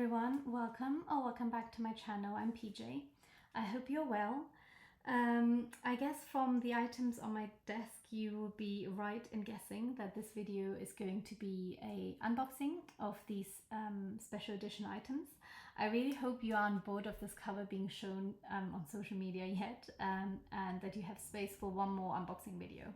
everyone, welcome back to my channel. I'm PJ. I hope you're well. I guess from the items on my desk you will be right in guessing that this video is going to be a unboxing of these special edition items. I really hope you aren't bored of this cover being shown on social media yet, and that you have space for one more unboxing video.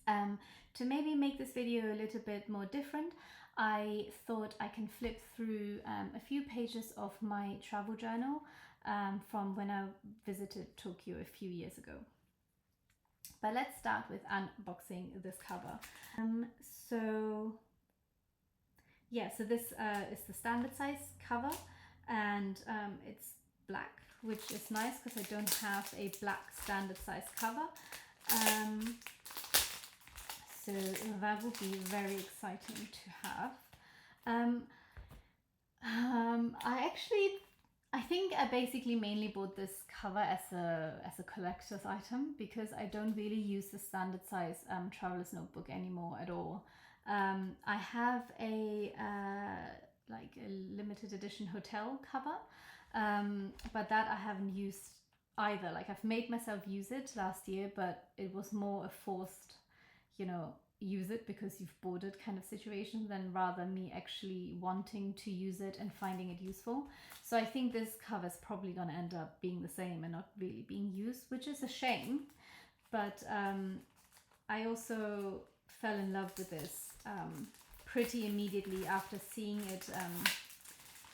To maybe make this video a little bit more different, I thought I can flip through a few pages of my travel journal from when I visited Tokyo a few years ago. But let's start with unboxing this cover. So this is the standard size cover, and it's black, which is nice because I don't have a black standard size cover. So that will be very exciting to have. I think I basically mainly bought this cover as a collector's item because I don't really use the standard size traveler's notebook anymore at all. I have a like a limited edition hotel cover, but that I haven't used either. Like, I've made myself use it last year, but it was more a forced, use it because you've bought it kind of situation than rather me actually wanting to use it and finding it useful. So I think this cover is probably going to end up being the same and not really being used, which is a shame. But I also fell in love with this pretty immediately after seeing it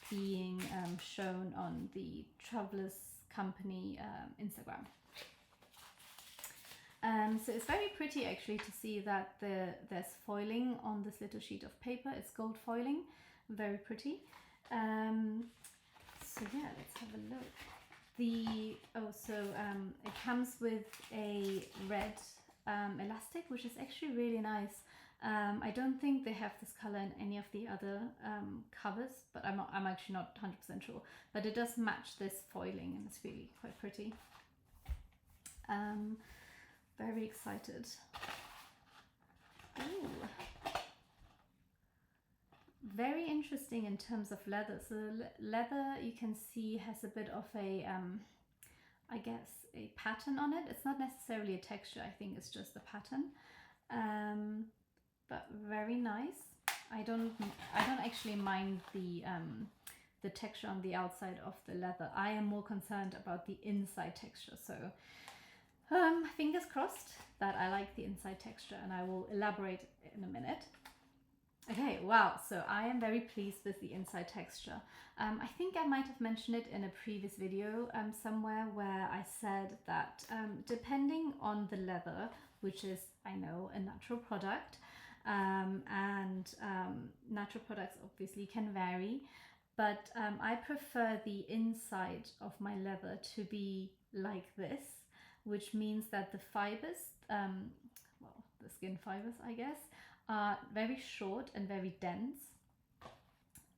being shown on the Travelers Company Instagram. So it's very pretty actually to see that there's foiling on this little sheet of paper. It's gold foiling, very pretty. So yeah, let's have a look. It comes with a red elastic, which is actually really nice. I don't think they have this color in any of the other covers, but I'm actually not 100% sure. But it does match this foiling, and it's really quite pretty. Very excited. Ooh. Very interesting in terms of leather. So leather, you can see, has a bit of a, I guess, a pattern on it. It's not necessarily a texture. I think it's just a pattern. But very nice. I don't actually mind the texture on the outside of the leather. I am more concerned about the inside texture. So fingers crossed that I like the inside texture, and I will elaborate in a minute. Okay, wow, so I am very pleased with the inside texture. I think I might have mentioned it in a previous video somewhere where I said that depending on the leather, which is, I know, a natural product, and natural products obviously can vary, but I prefer the inside of my leather to be like this, which means that the fibers, the skin fibers, I guess, are very short and very dense.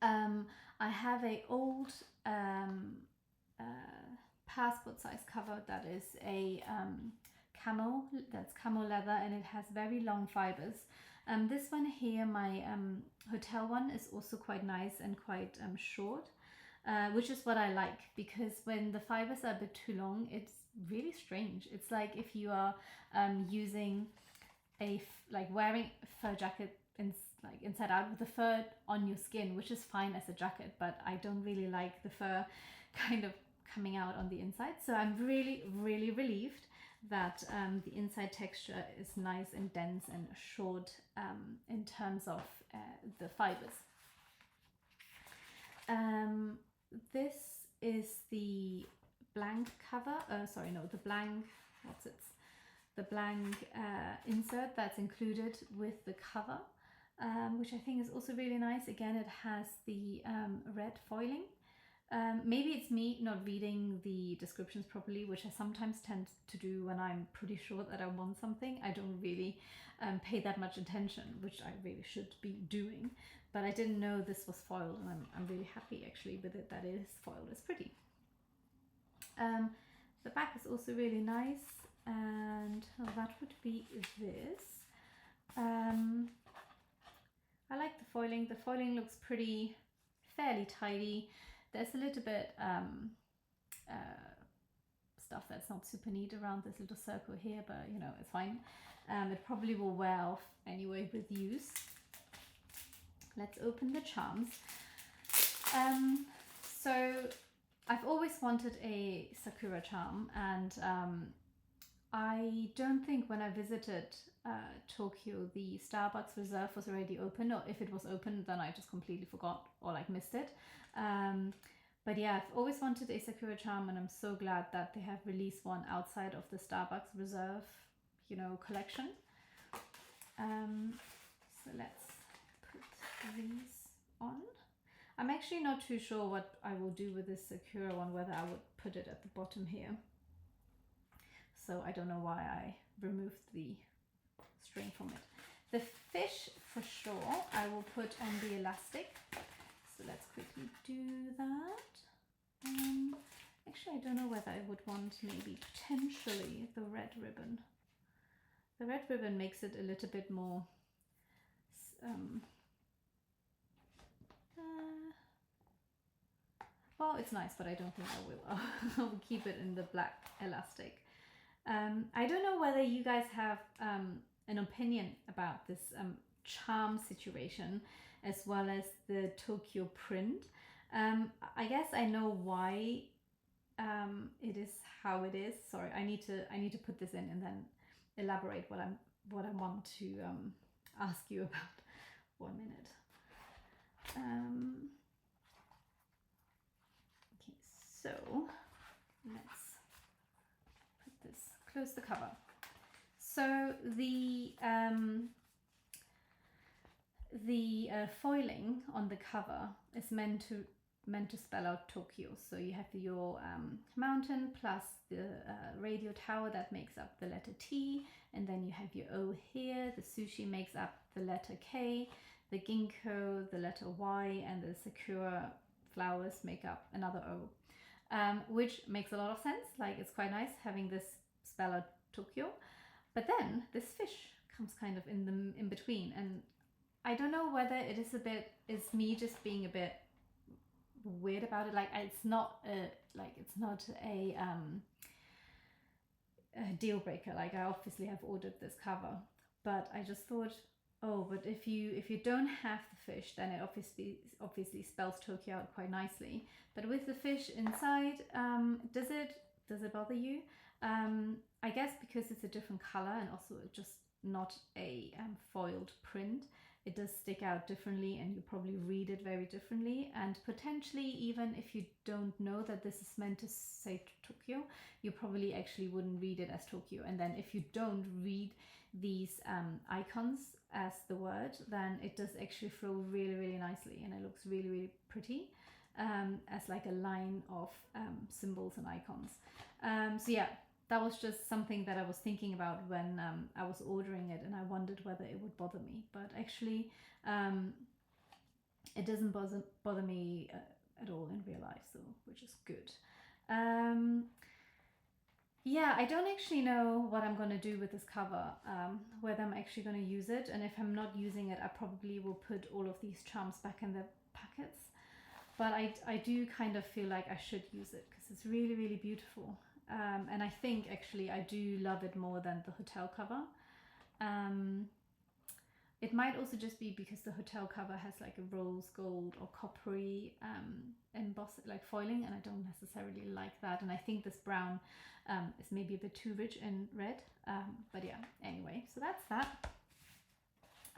I have a old passport size cover that is a camel leather, and it has very long fibers. This one here, my hotel one, is also quite nice and quite short, which is what I like, because when the fibers are a bit too long, it's really strange. It's like if you are using wearing a fur jacket inside out with the fur on your skin, which is fine as a jacket, but I don't really like the fur kind of coming out on the inside. So I'm really, really relieved that the inside texture is nice and dense and short in terms of the fibers. This is the blank cover, the blank insert that's included with the cover, which I think is also really nice. Again, it has the red foiling. Maybe it's me not reading the descriptions properly, which I sometimes tend to do when I'm pretty sure that I want something. I don't really pay that much attention, which I really should be doing. But I didn't know this was foiled, and I'm really happy actually with it that it is foiled. It's pretty. The back is also really nice, and that would be this. I like the foiling. The foiling looks pretty fairly tidy. There's a little bit stuff that's not super neat around this little circle here, but you know, it's fine. It probably will wear off anyway with use. Let's open the charms. So I've always wanted a Sakura charm, and I don't think when I visited Tokyo the Starbucks Reserve was already open, or if it was open then I just completely forgot or like missed it. But yeah, I've always wanted a Sakura charm, and I'm so glad that they have released one outside of the Starbucks Reserve, you know, collection. So let's put these on. I'm actually not too sure what I will do with this Sakura one, whether I would put it at the bottom here. So I don't know why I removed the string from it. The fish, for sure, I will put on the elastic. So let's quickly do that. Actually, I don't know whether I would want maybe potentially the red ribbon. The red ribbon makes it a little bit more well, it's nice, but I don't think I will. I will keep it in the black elastic. I don't know whether you guys have an opinion about this charm situation, as well as the Tokyo print. I guess I know why it is how it is. Sorry, I need to put this in and then elaborate what I want to ask you about. 1 minute. Okay, so let's put this, close the cover. So the foiling on the cover is meant to spell out Tokyo. So you have your mountain plus the radio tower that makes up the letter T, and then you have your O here. The sushi makes up the letter K, the ginkgo the letter Y, and the sakura flowers make up another O, which makes a lot of sense. Like, it's quite nice having this spell out Tokyo, but then this fish comes kind of in between, and I don't know whether it's me just being a bit weird about it. Like, it's not a deal breaker. Like, I obviously have ordered this cover, but I just thought, oh, but if you don't have the fish, then it obviously spells Tokyo out quite nicely. But with the fish inside, does it bother you? I guess because it's a different color, and also just not a foiled print, it does stick out differently, and you probably read it very differently. And potentially, even if you don't know that this is meant to say Tokyo, you probably actually wouldn't read it as Tokyo. And then if you don't read these icons as the word, then it does actually flow really, really nicely, and it looks really, really pretty as like a line of symbols and icons. So yeah, that was just something that I was thinking about when I was ordering it, and I wondered whether it would bother me. But actually, it doesn't bother me at all in real life, so which is good. Yeah, I don't actually know what I'm going to do with this cover, whether I'm actually going to use it, and if I'm not using it, I probably will put all of these charms back in their packets. But I do kind of feel like I should use it because it's really, really beautiful. And I think actually I do love it more than the hotel cover. It might also just be because the hotel cover has like a rose gold or coppery embossed like foiling, and I don't necessarily like that. And I think this brown is maybe a bit too rich in red. But yeah, anyway, so that's that.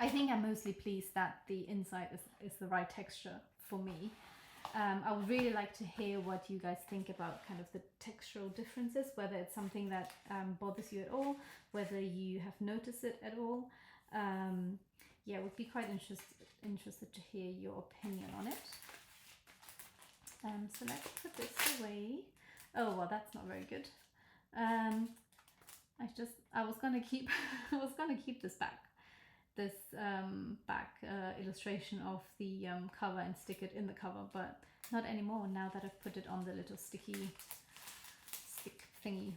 I think I'm mostly pleased that the inside is the right texture for me. I would really like to hear what you guys think about kind of the textural differences, whether it's something that bothers you at all, whether you have noticed it at all. Yeah, would be quite interested to hear your opinion on it. So let's put this away. Oh, well, that's not very good. I was gonna keep this back. This back illustration of the cover and stick it in the cover, but not anymore now that I've put it on the little stick thingy.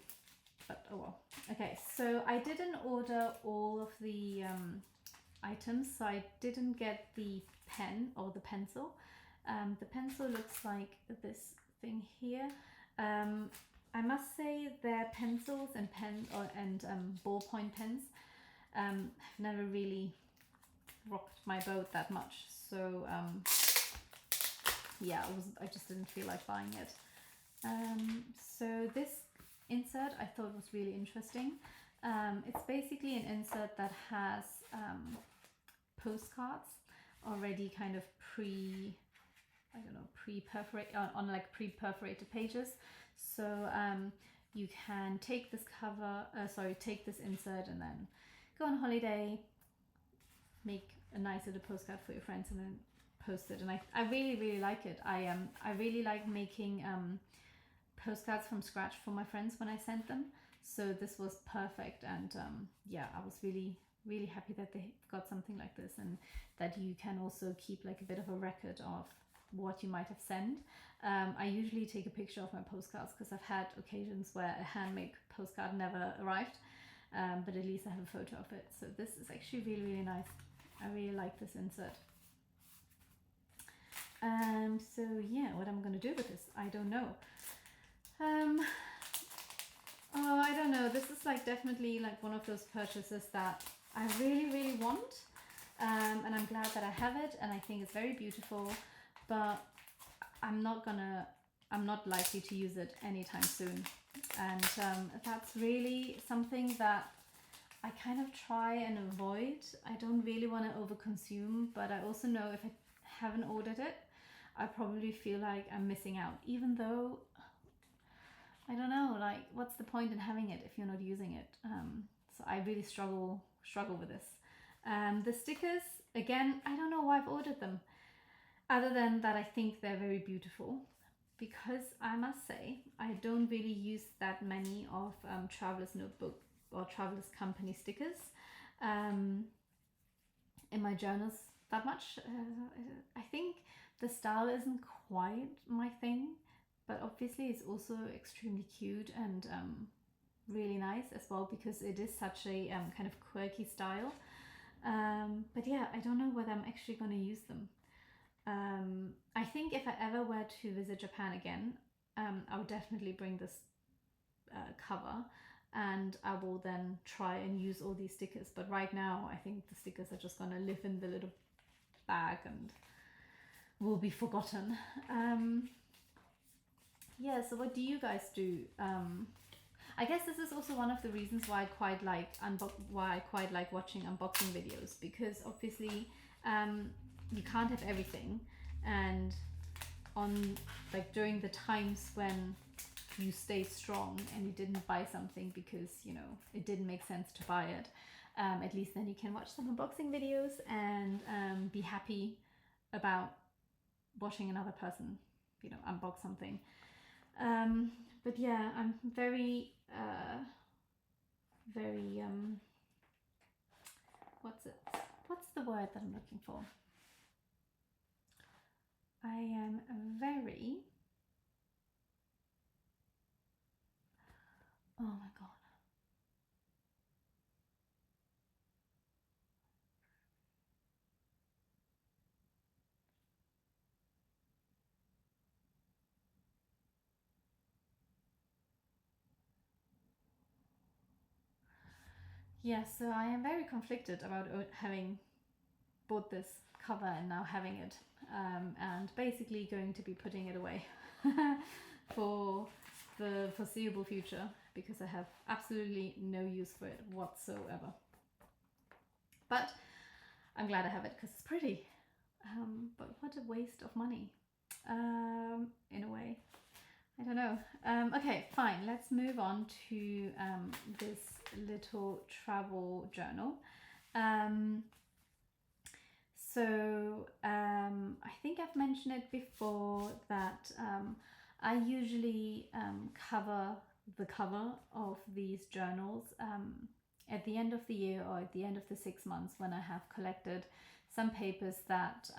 But oh well. Okay, so I didn't order all of the items, so I didn't get the pen or the pencil. The pencil looks like this thing here. I must say their pencils and ballpoint pens have never really rocked my boat that much. So yeah, I just didn't feel like buying it. So this insert I thought was really interesting. It's basically an insert that has postcards already kind of pre-perforated on like pre-perforated pages. So you can take this take this insert and then go on holiday, make a nice little postcard for your friends, and then post it. And I really like it. I really like making postcards from scratch for my friends when I sent them. So this was perfect, and yeah, I was really happy that they got something like this, and that you can also keep like a bit of a record of what you might have sent. I usually take a picture of my postcards because I've had occasions where a handmade postcard never arrived, but at least I have a photo of it. So this is actually really nice. I really like this insert. So yeah, what I'm gonna do with this, I don't know. Oh, I don't know. This is like definitely like one of those purchases that I really want, and I'm glad that I have it, and I think it's very beautiful, but I'm not likely to use it anytime soon. And that's really something that I kind of try and avoid. I don't really want to overconsume, but I also know if I haven't ordered it, I probably feel like I'm missing out, even though I don't know, like what's the point in having it if you're not using it? So I really struggle with this. The stickers, again, I don't know why I've ordered them, other than that I think they're very beautiful, because I must say I don't really use that many of Traveler's Notebook or Traveler's Company stickers in my journals that much. I think the style isn't quite my thing, but obviously it's also extremely cute and really nice as well, because it is such a kind of quirky style. But yeah, I don't know whether I'm actually going to use them. I think if I ever were to visit Japan again, I would definitely bring this cover, and I will then try and use all these stickers. But right now I think the stickers are just going to live in the little bag and will be forgotten. Yeah, so what do you guys do? I guess this is also one of the reasons why I quite like watching unboxing videos, because obviously you can't have everything, and on like during the times when you stayed strong and you didn't buy something because it didn't make sense to buy it, at least then you can watch some unboxing videos and be happy about watching another person unbox something. But yeah, I'm very what's the word that I'm looking for? I am very, oh my god. Yeah, so I am very conflicted about having bought this cover and now having it, and basically going to be putting it away for the foreseeable future, because I have absolutely no use for it whatsoever. But I'm glad I have it because it's pretty. But what a waste of money, in a way. I don't know. Okay, fine. Let's move on to this little travel journal. So I think I've mentioned it before that I usually cover the cover of these journals at the end of the year or at the end of the 6 months, when I have collected some papers that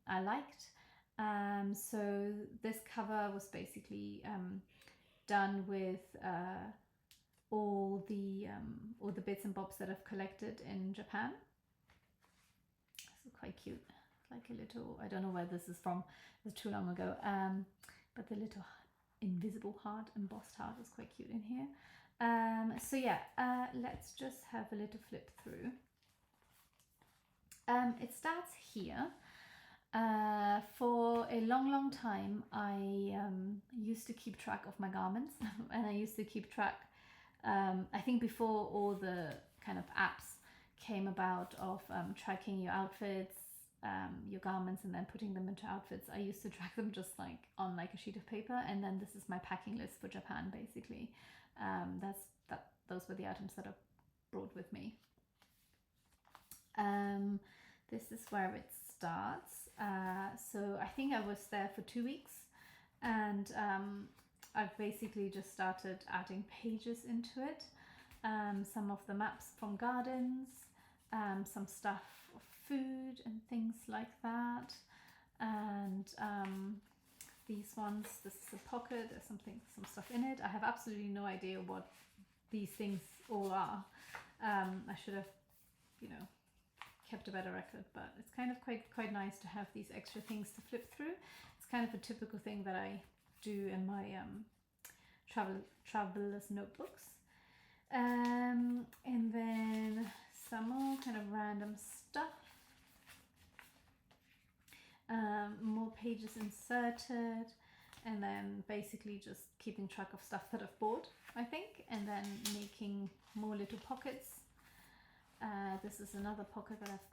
I liked. So this cover was basically done with all the bits and bobs that I've collected in Japan. This is quite cute. like a little, I don't know where this is from, it's too long ago, but the little invisible heart, embossed heart, is quite cute in here. So yeah, let's just have a little flip through. It starts here. For a long time, I used to keep track of my garments, and I used to keep track, I think before all the kind of apps came about of tracking your outfits, your garments, and then putting them into outfits. I used to track them just like on like a sheet of paper, and then this is my packing list for Japan basically. Those were the items that I brought with me. This is where it starts. So I think I was there for 2 weeks, and I've basically just started adding pages into it. Some of the maps from gardens, some stuff of food and things like that, and these ones, this is a pocket, there's some stuff in it. I have absolutely no idea what these things all are. I should have, kept a better record, but it's kind of quite nice to have these extra things to flip through. It's kind of a typical thing that I do in my traveler's notebooks. And then some more kind of random stuff. More pages inserted, and then basically just keeping track of stuff that I've bought, I think, and then making more little pockets. This is another pocket that I've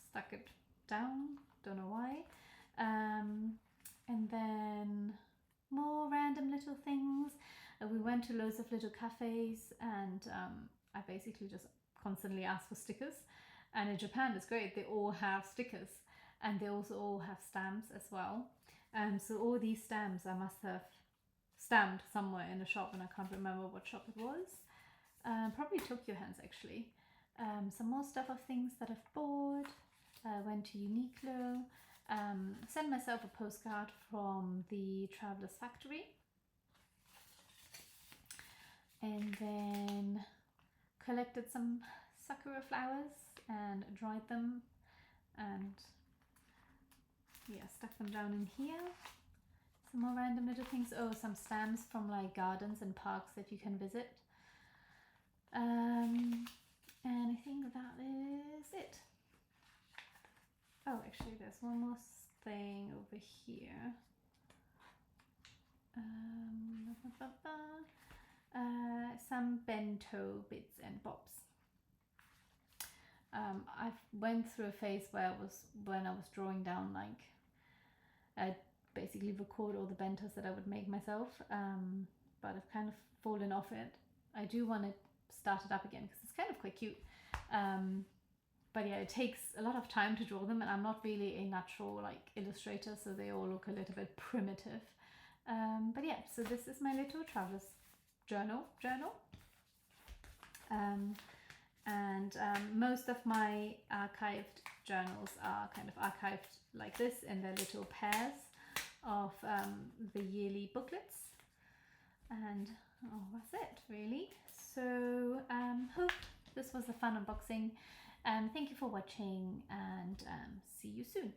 stuck it down, don't know why. And then more random little things. We went to loads of little cafes, and I basically just constantly ask for stickers. And in Japan, it's great, they all have stickers, and they also all have stamps as well. So all these stamps I must have stamped somewhere in a shop, and I can't remember what shop it was. Probably Tokyo Hands actually. Some more stuff of things that I've bought. Went to Uniqlo. Sent myself a postcard from the Traveler's Factory. And then collected some sakura flowers and dried them, and stuck them down in here. Some more random little things. Oh, some stamps from like gardens and parks that you can visit. And I think that is it. Oh, actually there's one more thing over here. Some bento bits and bobs. I went through a phase where when I was drawing down, like I'd basically record all the bentos that I would make myself, but I've kind of fallen off it. I do want to start it up again because it's kind of quite cute. But yeah, it takes a lot of time to draw them, and I'm not really a natural like illustrator, so they all look a little bit primitive. But yeah, so this is my little traveler's journal. And most of my archived journals are kind of archived like this in their little pairs of the yearly booklets. And that's it really. So hope this was a fun unboxing. Thank you for watching, and see you soon.